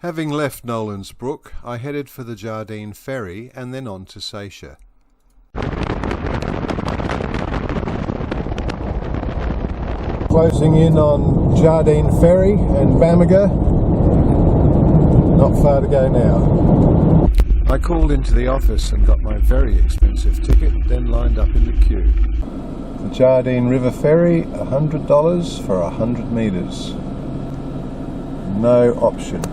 Having left Nolans Brook, I headed for the Jardine Ferry and then on to Seiche. Closing in on Jardine Ferry and Bamaga. Not far to go now. I called into the office and got my very expensive ticket, then lined up in the queue. The Jardine River Ferry, $100 for 100 metres. No option.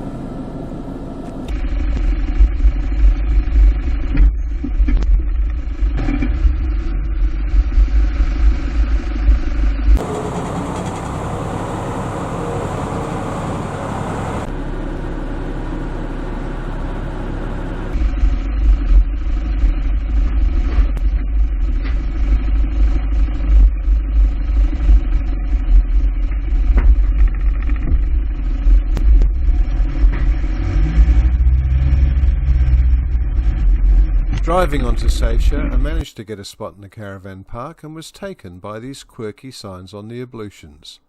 Driving onto Seiche, I managed to get a spot in the caravan park and was taken by these quirky signs on the ablutions.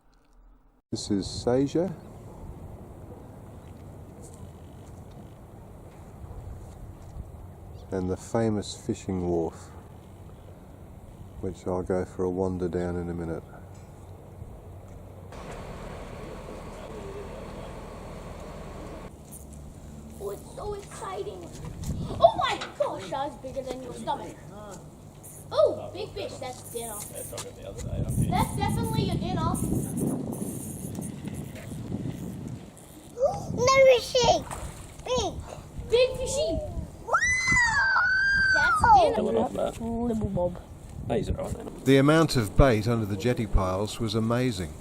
This is Seiche. And the famous fishing wharf, which I'll go for a wander down in a minute. Oh, it's so exciting. Oh my gosh, that was bigger than your stomach. Oh, big fish, that's dinner. That's definitely your dinner. No fishy. Big fishy. That's dinner. Little bob. The amount of bait under the jetty piles was amazing.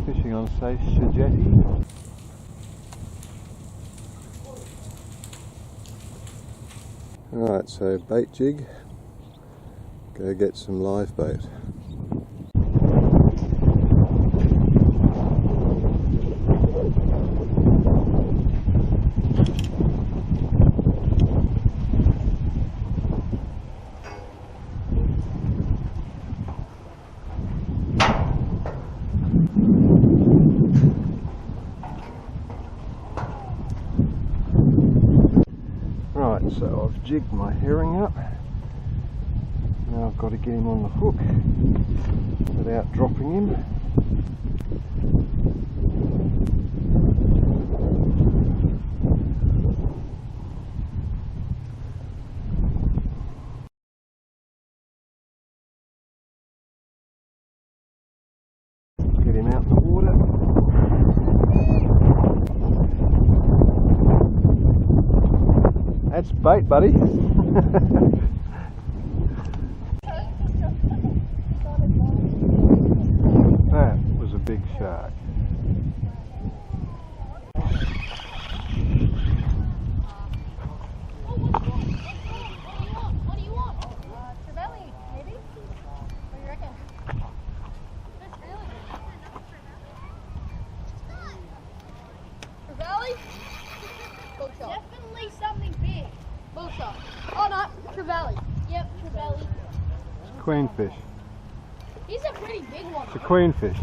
Fishing on Seiche jetty. Right, so bait jig, go get some live bait. So I've jigged my herring up. Now I've got to get him on the hook without dropping him. Get him out in the water. That's bait, buddy. That was a big shark. What do you want? Trevally, maybe? What do you reckon? That's really good. Trevally? Bullshot. Definitely something big. Bullshot. Oh no, Trevally. Yep, Trevally. Queenfish. He's a pretty big one. It's a queenfish.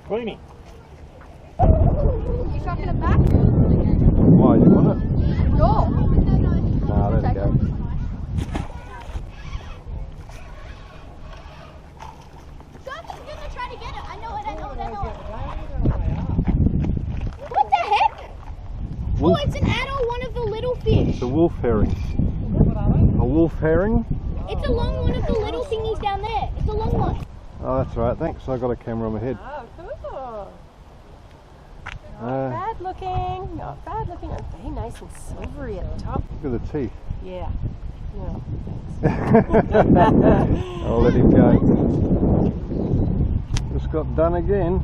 Queenie. You chucking it back? Why, you want it? No. Nah, let it go. Something's gonna try to get it. I know it. What the heck? Wolf. Oh, it's an adult one of the little fish. It's a wolf herring. A wolf herring? It's along one of the little thingies down there. It's a long one. Oh, that's right. Thanks. I got a camera on my head. Oh, cool. Not bad looking. Not bad looking. Oh, very nice and silvery at the top. Look at the teeth. Yeah. No, thanks. I'll let him go. Just got done again.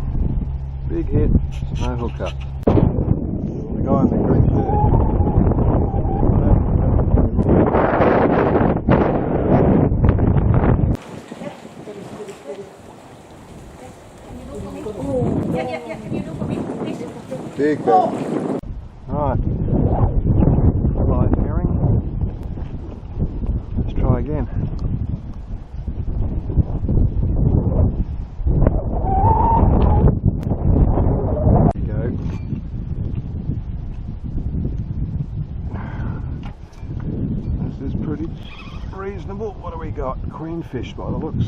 Big hit. No hookup. The guy in the green shirt. Big bait. Right. Live herring. Let's try again. got queenfish by the looks.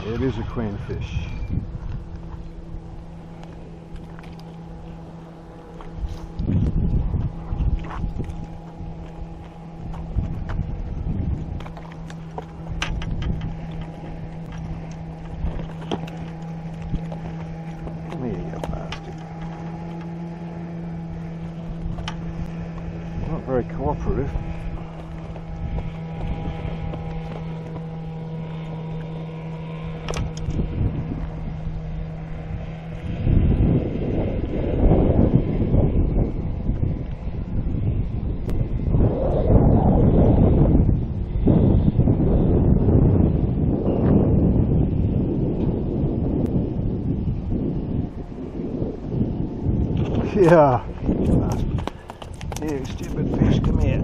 It is a queenfish. There you bastard. Not very cooperative. Yeah. You stupid fish, come here.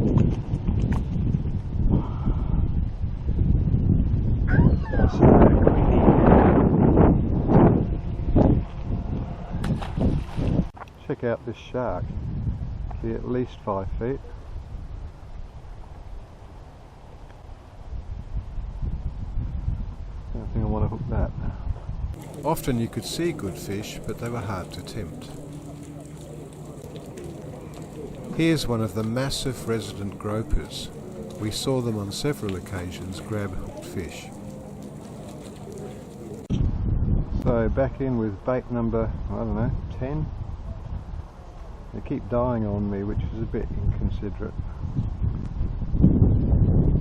Check out this shark. Be at least 5 feet. I don't think I want to hook that. Often you could see good fish, but they were hard to tempt. Here's one of the massive resident gropers. We saw them on several occasions grab hooked fish. So back in with bait number, I don't know, 10. They keep dying on me, which is a bit inconsiderate.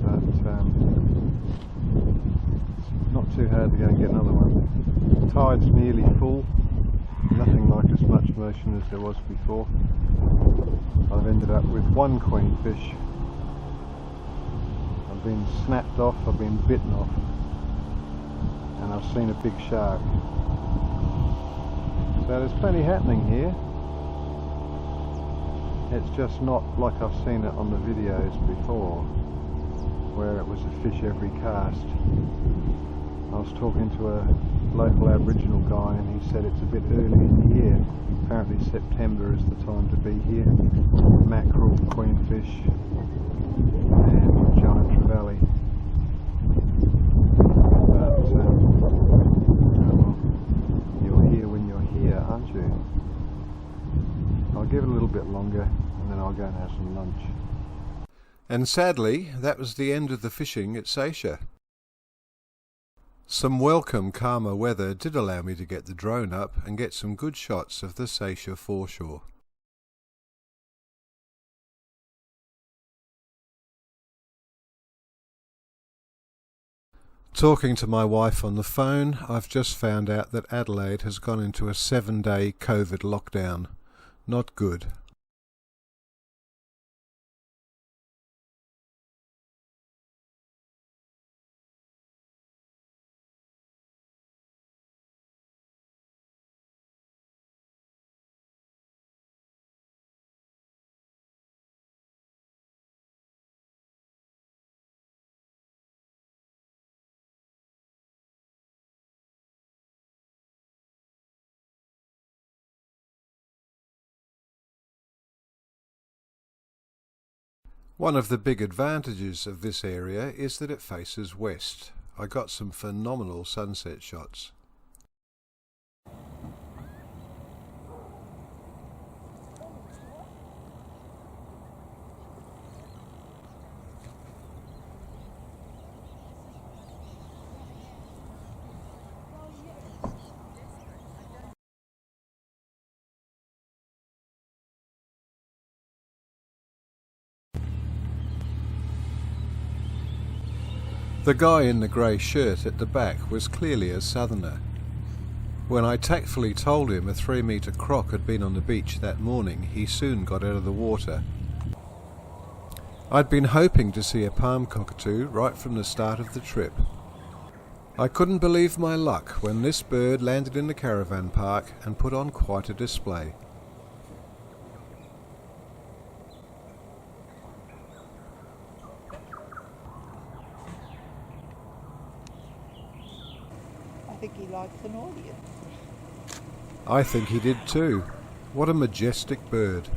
But it's not too hard to go and get another one. The tide's nearly full. Nothing like as much motion as there was before. I've ended up with one queenfish. I've been snapped off, I've been bitten off, and I've seen a big shark. So there's plenty happening here. It's just not like I've seen it on the videos before, where it was a fish every cast. I was talking to a local Aboriginal guy and he said it's a bit early in the year. Apparently September is the time to be here. Mackerel, queenfish and giant trevally. But you're here when you're here, aren't you? I'll give it a little bit longer and then I'll go and have some lunch. And sadly, that was the end of the fishing at Seychelles. Some welcome calmer weather did allow me to get the drone up and get some good shots of the Seychelles foreshore. Talking to my wife on the phone, I've just found out that Adelaide has gone into a 7-day COVID lockdown. Not good. One of the big advantages of this area is that it faces west. I got some phenomenal sunset shots. The guy in the grey shirt at the back was clearly a southerner. When I tactfully told him a 3-metre croc had been on the beach that morning, he soon got out of the water. I'd been hoping to see a palm cockatoo right from the start of the trip. I couldn't believe my luck when this bird landed in the caravan park and put on quite a display. think he likes an audience. I think he did too. What a majestic bird.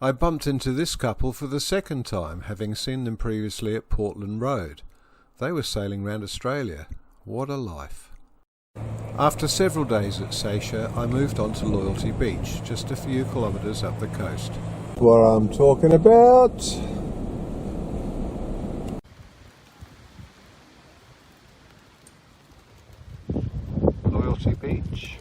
I bumped into this couple for the second time, having seen them previously at Portland Road. They were sailing round Australia. What a life. After several days at Seisha, I moved on to Loyalty Beach, just a few kilometres up the coast. What I'm talking about. Loyalty Beach.